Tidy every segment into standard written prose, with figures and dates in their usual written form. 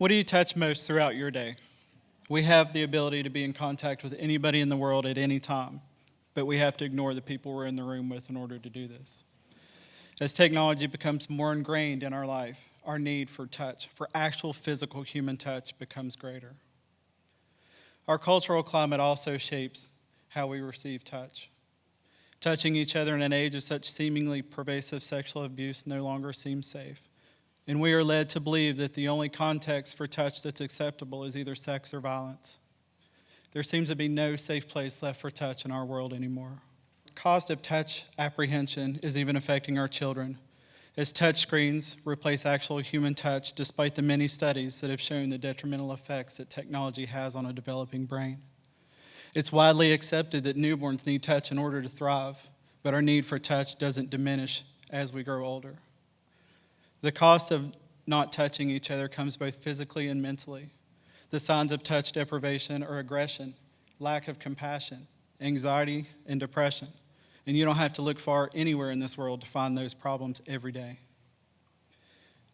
What do you touch most throughout your day? We have the ability to be in contact with anybody in the world at any time, but we have to ignore the people we're in the room with in order to do this. As technology becomes more ingrained in our life, our need for touch, for actual physical human touch, becomes greater. Our cultural climate also shapes how we receive touch. Touching each other in an age of such seemingly pervasive sexual abuse no longer seems safe. And we are led to believe that the only context for touch that's acceptable is either sex or violence. There seems to be no safe place left for touch in our world anymore. The cost of touch apprehension is even affecting our children, as touch screens replace actual human touch despite the many studies that have shown the detrimental effects that technology has on a developing brain. It's widely accepted that newborns need touch in order to thrive, but our need for touch doesn't diminish as we grow older. The cost of not touching each other comes both physically and mentally. The signs of touch deprivation are aggression, lack of compassion, anxiety, and depression. And you don't have to look far anywhere in this world to find those problems every day.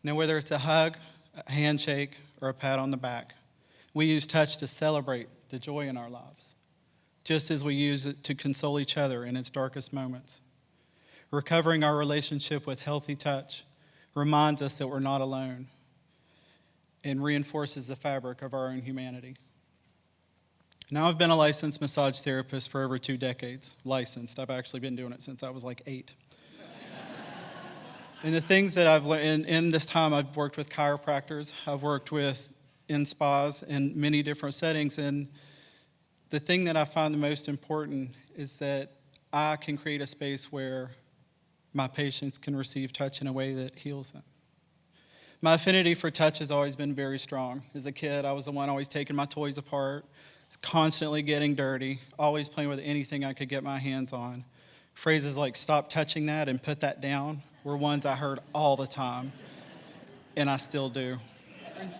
Now, whether it's a hug, a handshake, or a pat on the back, we use touch to celebrate the joy in our lives, just as we use it to console each other in its darkest moments. Recovering our relationship with healthy touch reminds us that we're not alone and reinforces the fabric of our own humanity. Now, I've been a licensed massage therapist for over 2 decades. Licensed. I've actually been doing it since I was like 8. And the things that I've learned in this time, I've worked with chiropractors, I've worked with in spas in many different settings, and the thing that I find the most important is that I can create a space where my patients can receive touch in a way that heals them. My affinity for touch has always been very strong. As a kid, I was the one always taking my toys apart, constantly getting dirty, always playing with anything I could get my hands on. Phrases like "stop touching that" and "put that down" were ones I heard all the time, and I still do.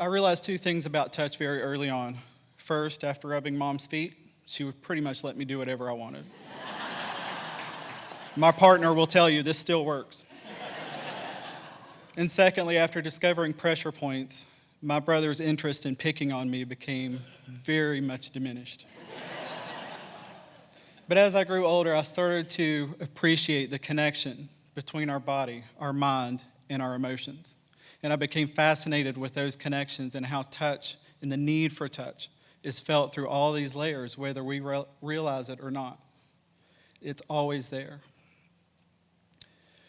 I realized 2 things about touch very early on. First, after rubbing Mom's feet, she would pretty much let me do whatever I wanted. My partner will tell you this still works. And secondly, after discovering pressure points, my brother's interest in picking on me became very much diminished. But as I grew older, I started to appreciate the connection between our body, our mind, and our emotions. And I became fascinated with those connections and how touch and the need for touch is felt through all these layers, whether we realize it or not. It's always there.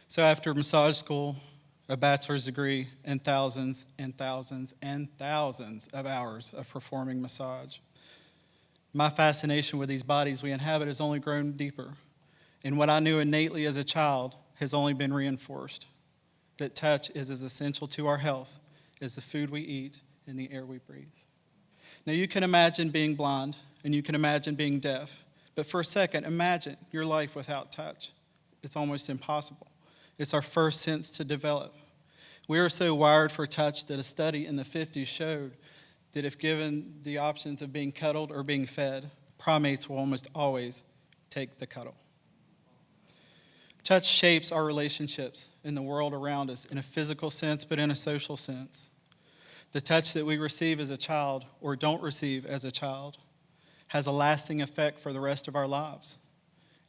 So after massage school, a bachelor's degree, and thousands and thousands and thousands of hours of performing massage, my fascination with these bodies we inhabit has only grown deeper. And what I knew innately as a child has only been reinforced, that touch is as essential to our health as the food we eat and the air we breathe. Now, you can imagine being blind, and you can imagine being deaf, but for a second, imagine your life without touch. It's almost impossible. It's our first sense to develop. We are so wired for touch that a study in the 50s showed that if given the options of being cuddled or being fed, primates will almost always take the cuddle. Touch shapes our relationships in the world around us in a physical sense, but in a social sense. The touch that we receive as a child or don't receive as a child has a lasting effect for the rest of our lives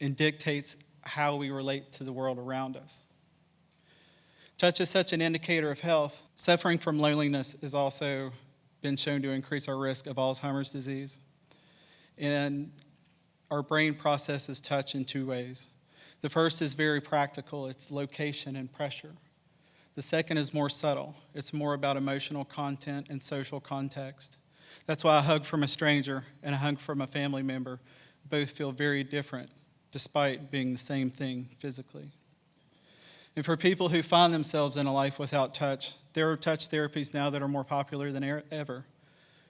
and dictates how we relate to the world around us. Touch is such an indicator of health. Suffering from loneliness has also been shown to increase our risk of Alzheimer's disease. And our brain processes touch in 2 ways. The first is very practical. It's location and pressure. The second is more subtle. It's more about emotional content and social context. That's why a hug from a stranger and a hug from a family member both feel very different, despite being the same thing physically. And for people who find themselves in a life without touch, there are touch therapies now that are more popular than ever.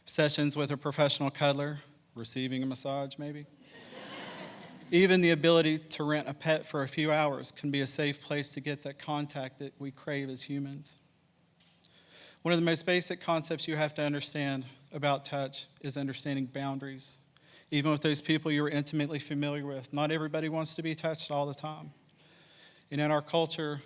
Sessions with a professional cuddler, receiving a massage maybe. Even the ability to rent a pet for a few hours can be a safe place to get that contact that we crave as humans. One of the most basic concepts you have to understand about touch is understanding boundaries. Even with those people you're intimately familiar with, not everybody wants to be touched all the time. And in our culture,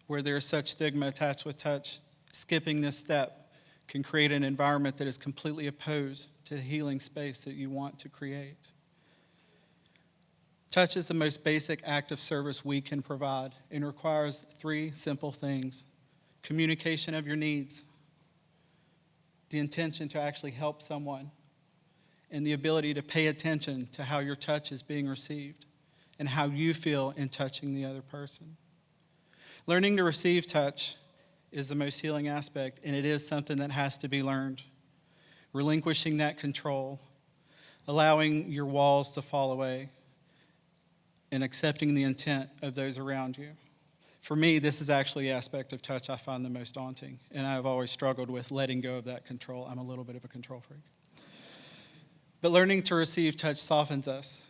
where there's such stigma attached with touch, skipping this step can create an environment that is completely opposed to the healing space that you want to create. Touch is the most basic act of service we can provide and requires 3 simple things: communication of your needs, the intention to actually help someone, and the ability to pay attention to how your touch is being received and how you feel in touching the other person. Learning to receive touch is the most healing aspect, and it is something that has to be learned. Relinquishing that control, allowing your walls to fall away, and accepting the intent of those around you. For me, this is actually the aspect of touch I find the most daunting, and I've always struggled with letting go of that control. I'm a little bit of a control freak. But learning to receive touch softens us.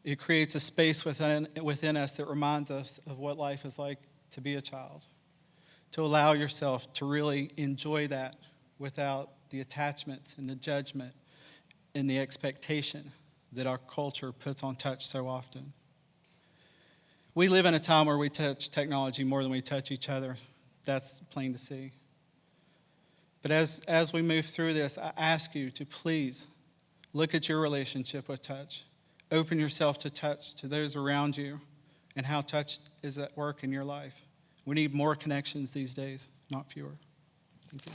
It creates a space within us that reminds us of what life is like to be a child, to allow yourself to really enjoy that without the attachments and the judgment and the expectation that our culture puts on touch so often. We live in a time where we touch technology more than we touch each other. That's plain to see. But as we move through this, I ask you to please look at your relationship with touch. Open yourself to touch, to those around you, and how touch is at work in your life. We need more connections these days, not fewer. Thank you.